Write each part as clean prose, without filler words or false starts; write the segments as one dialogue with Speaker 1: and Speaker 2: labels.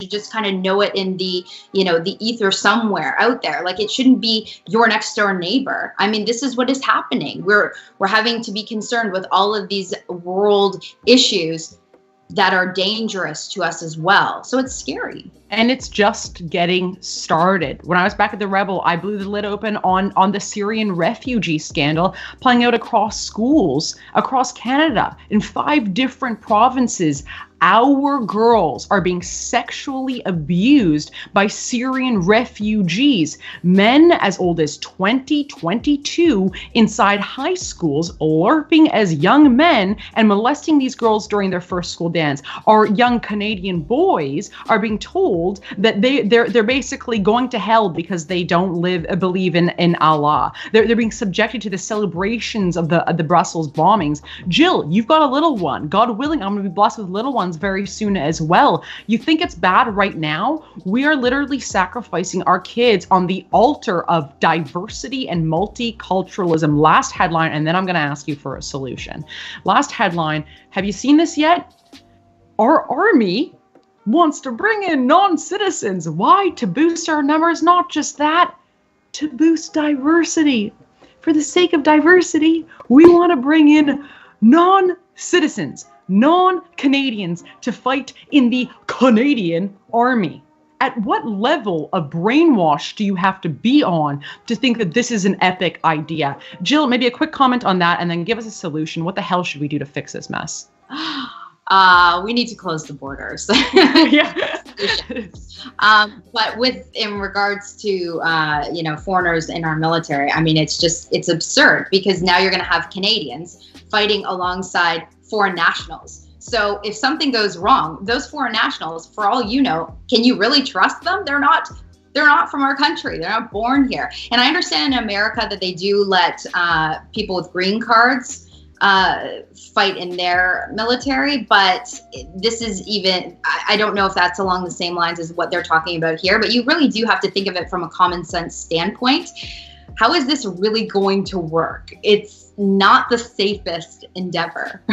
Speaker 1: should just kind of know it in the, the ether somewhere out there. Like, it shouldn't be your next door neighbor. I mean, this is what is happening. We're having to be concerned with all of these world issues that are dangerous to us as well. So it's scary.
Speaker 2: And it's just getting started. When I was back at the Rebel, I blew the lid open on the Syrian refugee scandal playing out across schools, across Canada, in 5 different provinces. Our girls are being sexually abused by Syrian refugees, men as old as 20, 22 inside high schools, LARPing as young men and molesting these girls during their first school dance. Our young Canadian boys are being told that they're basically going to hell because they don't believe in Allah. They're being subjected to the celebrations of the Brussels bombings. Jill, you've got a little one. God willing, I'm going to be blessed with little ones very soon as well. You think it's bad right now? We are literally sacrificing our kids on the altar of diversity and multiculturalism. Last headline, and then I'm going to ask you for a solution. Last headline, have you seen this yet? Our army wants to bring in non-citizens. Why? To boost our numbers. Not just that, to boost diversity. For the sake of diversity, we want to bring in non-citizens, non-Canadians to fight in the Canadian army. At what level of brainwash do you have to be on to think that this is an epic idea? Jill, maybe a quick comment on that and then give us a solution. What the hell should we do to fix this mess?
Speaker 1: We need to close the borders.
Speaker 2: Yeah.
Speaker 1: But in regards to, foreigners in our military, I mean, it's absurd because now you're going to have Canadians fighting alongside foreign nationals. So if something goes wrong, those foreign nationals, for all you know, can you really trust them? They're not from our country. They're not born here. And I understand in America that they do let people with green cards fight in their military, but this is even, I don't know if that's along the same lines as what they're talking about here, but you really do have to think of it from a common sense standpoint. How is this really going to work? It's not the safest endeavor.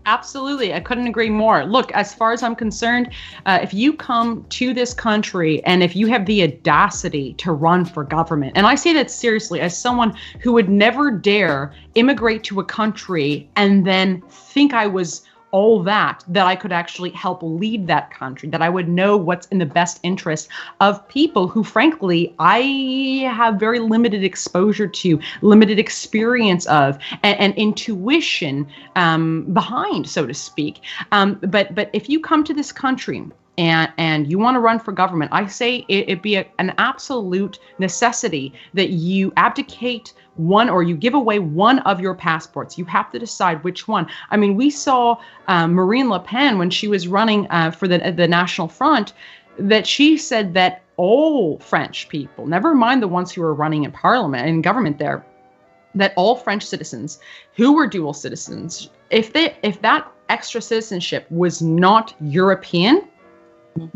Speaker 2: Absolutely. I couldn't agree more. Look, as far as I'm concerned, if you come to this country and if you have the audacity to run for government, and I say that seriously as someone who would never dare immigrate to a country and then think I was all that I could actually help lead that country, that I would know what's in the best interest of people who, frankly, I have very limited exposure to, limited experience of, and intuition behind, so to speak. But if you come to this country and you want to run for government, I say it'd be an absolute necessity that you abdicate one, or you give away one of your passports. You have to decide which one. I mean, we saw Marine Le Pen when she was running for the National Front, that she said that all French people, never mind the ones who were running in parliament and government there, that all French citizens who were dual citizens, if that extra citizenship was not European,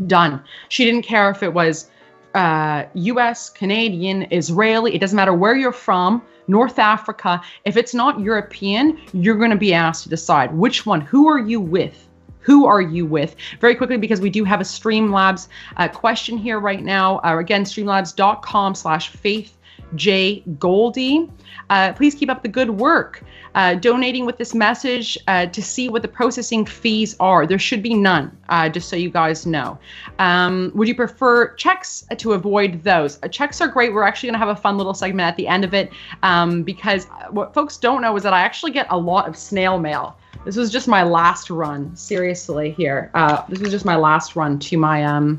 Speaker 2: done. She didn't care if it was US, Canadian, Israeli, it doesn't matter where you're from, North Africa. If it's not European, you're going to be asked to decide which one. Who are you with? Who are you with? Very quickly, because we do have a Streamlabs question here right now. Again, streamlabs.com/faithjgoldie. Please keep up the good work. Donating with this message to see what the processing fees are. There should be none, just so you guys know. Would you prefer checks to avoid those? Checks are great. We're actually going to have a fun little segment at the end of it, because what folks don't know is that I actually get a lot of snail mail. This was just my last run, seriously here. This was just my last run to my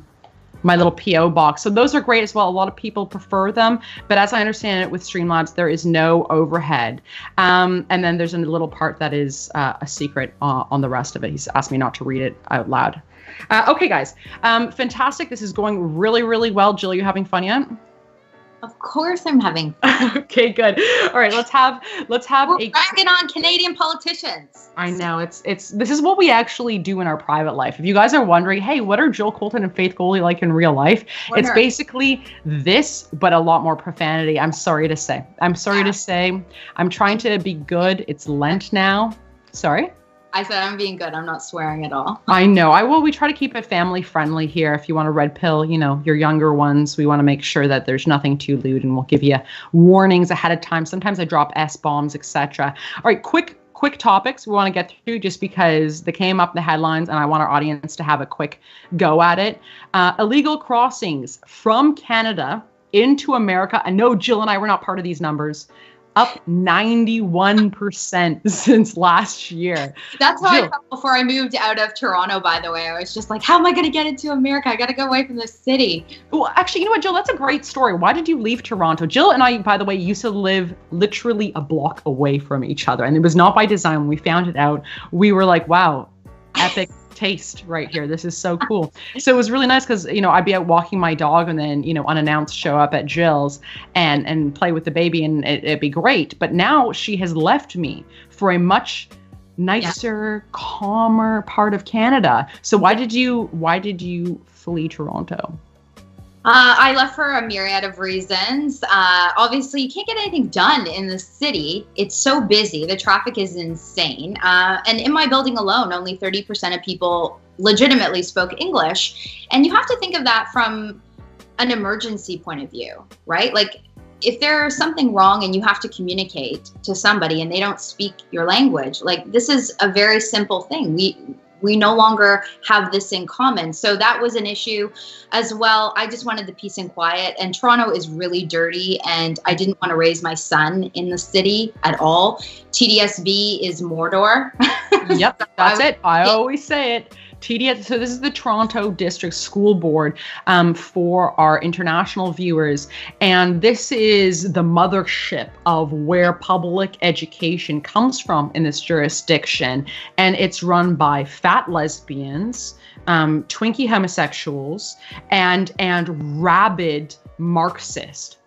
Speaker 2: my little PO box. So those are great as well. A lot of people prefer them, but as I understand it with Streamlabs, there is no overhead. And then there's a little part that is a secret on the rest of it. He's asked me not to read it out loud. Okay, guys, fantastic. This is going really, really well. Jill, are you having fun yet?
Speaker 1: Of course I'm having fun.
Speaker 2: Okay, good. All right, let's have
Speaker 1: We're bragging on Canadian politicians.
Speaker 2: I know, this is what we actually do in our private life. If you guys are wondering, hey, what are Jill Colton and Faith Goldie like in real life? It's basically this, but a lot more profanity. I'm sorry to say. I'm trying to be good. It's Lent now. Sorry?
Speaker 1: I said I'm being good. I'm not swearing at all.
Speaker 2: I know. We try to keep it family friendly here. If you want a red pill, your younger ones, we want to make sure that there's nothing too lewd, and we'll give you warnings ahead of time. Sometimes I drop S-bombs, etc. All right, quick topics we want to get through just because they came up in the headlines and I want our audience to have a quick go at it. Illegal crossings from Canada into America. I know Jill and I were not part of these numbers. Up 91% since last year.
Speaker 1: That's how I felt before I moved out of Toronto, by the way. I was just like, how am I going to get into America? I got to go away from this city.
Speaker 2: Well, actually, you know what, Jill? That's a great story. Why did you leave Toronto? Jill and I, by the way, used to live literally a block away from each other. And it was not by design. When we found it out, we were like, wow, epic taste right here. This is so cool. So it was really nice because, I'd be out walking my dog and then, unannounced show up at Jill's and play with the baby, and it'd be great. But now she has left me for a much nicer, calmer part of Canada. So why did you flee Toronto?
Speaker 1: I left for a myriad of reasons. Obviously, you can't get anything done in the city. It's so busy. The traffic is insane. And in my building alone, only 30% of people legitimately spoke English. And you have to think of that from an emergency point of view, right? Like, if there's something wrong and you have to communicate to somebody and they don't speak your language, like, this is a very simple thing. We no longer have this in common. So that was an issue as well. I just wanted the peace and quiet. And Toronto is really dirty, and I didn't want to raise my son in the city at all. TDSB is Mordor.
Speaker 2: Yep, that's it. I always say it. TDS. So this is the Toronto District School Board for our international viewers. And this is the mothership of where public education comes from in this jurisdiction. And it's run by fat lesbians, Twinkie homosexuals, and rabid Marxist.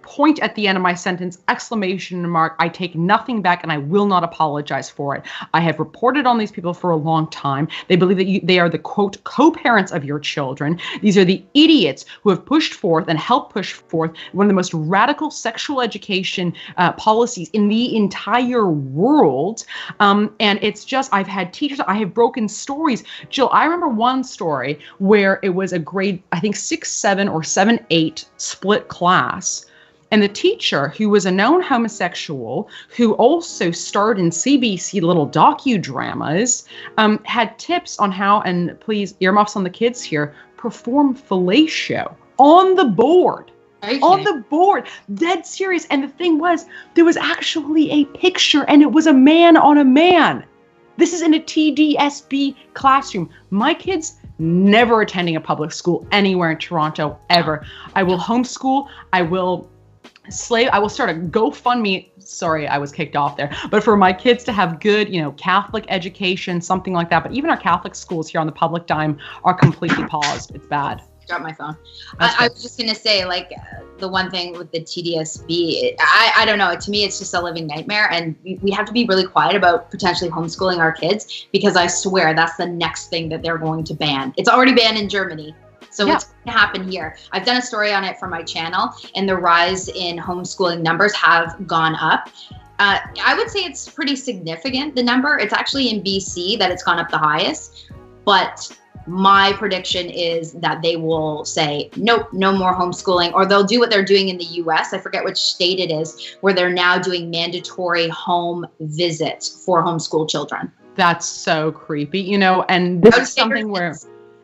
Speaker 2: Point at the end of my sentence, exclamation mark. I take nothing back, and I will not apologize for it. I have reported on these people for a long time. They believe that they are the, quote, co-parents of your children. These are the idiots who have pushed forth and helped push forth one of the most radical sexual education policies in the entire world. And it's just, I've had teachers, I have broken stories. Jill, I remember one story where it was a grade, I think 6, 7, or 7, 8 split class. And the teacher, who was a known homosexual, who also starred in CBC little docudramas, had tips on how, and please, earmuffs on the kids here, perform fellatio on the board. On the board. Dead serious. And the thing was, there was actually a picture, and it was a man on a man. This is in a TDSB classroom. My kids never attending a public school anywhere in Toronto, ever. I will homeschool. I will start a GoFundMe. Sorry, I was kicked off there. But for my kids to have good, Catholic education, something like that. But even our Catholic schools here on the public dime are completely paused. It's bad.
Speaker 1: Drop my phone. I was just going to say, like, the one thing with the TDSB, I don't know. To me, it's just a living nightmare. And we have to be really quiet about potentially homeschooling our kids, because I swear that's the next thing that they're going to ban. It's already banned in Germany. So it's going to happen here. I've done a story on it for my channel, and the rise in homeschooling numbers have gone up. I would say it's pretty significant, the number. It's actually in BC that it's gone up the highest. But my prediction is that they will say, nope, no more homeschooling, or they'll do what they're doing in the US. I forget which state it is, where they're now doing mandatory home visits for homeschool children.
Speaker 2: That's so creepy, and this is something where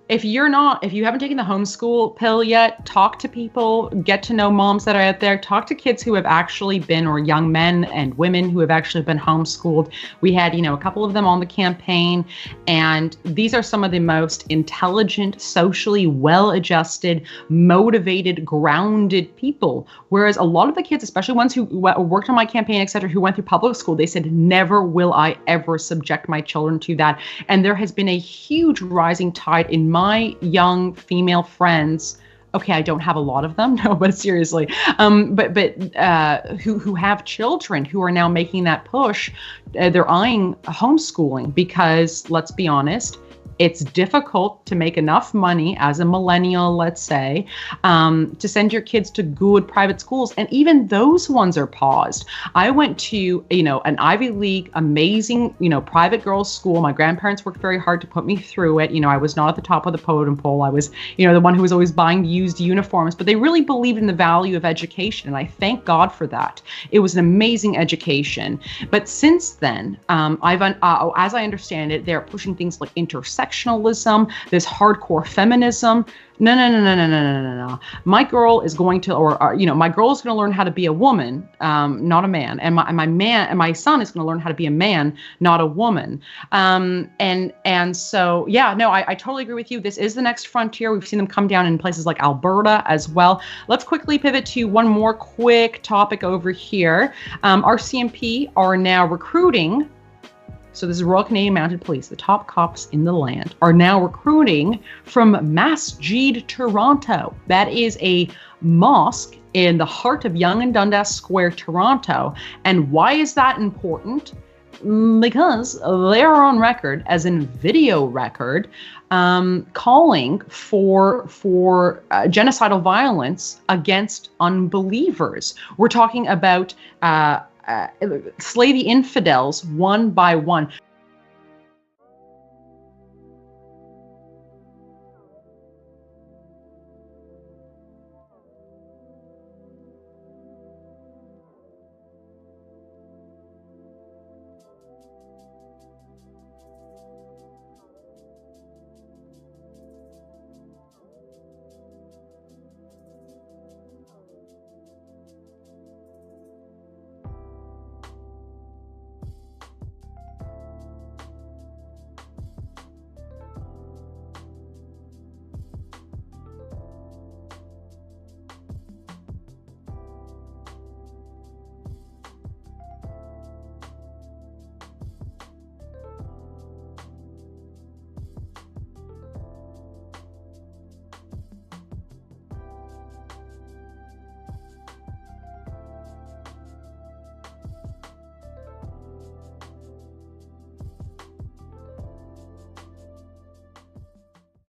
Speaker 2: if you haven't taken the homeschool pill yet, talk to people, get to know moms that are out there, talk to kids who have actually been, or young men and women who have actually been homeschooled. We had, a couple of them on the campaign, and these are some of the most intelligent, socially well-adjusted, motivated, grounded people. Whereas a lot of the kids, especially ones who worked on my campaign, etc., who went through public school, they said, never will I ever subject my children to that. And there has been a huge rising tide in my young female friends. Okay, I don't have a lot of them, no, but seriously, who have children who are now making that push. They're eyeing homeschooling because, let's be honest, It's difficult to make enough money as a millennial, let's say, to send your kids to good private schools. And even those ones are paused. I went to, an Ivy League, amazing, private girls' school. My grandparents worked very hard to put me through it. I was not at the top of the totem pole. I was, the one who was always buying used uniforms, but they really believed in the value of education. And I thank God for that. It was an amazing education. But since then, as I understand it, they're pushing things like intersectionalism, this hardcore feminism. No. My girl is going to, my girl is going to learn how to be a woman, not a man. And my son is going to learn how to be a man, not a woman. And so, I totally agree with you. This is the next frontier. We've seen them come down in places like Alberta as well. Let's quickly pivot to one more quick topic over here. Our CMP are now recruiting. So this is Royal Canadian Mounted Police. The top cops in the land are now recruiting from Masjid Toronto. That is a mosque in the heart of Yonge and Dundas Square, Toronto. And why is that important? Because they're on record, as in video record, calling for genocidal violence against unbelievers. We're talking about slavey infidels one by one.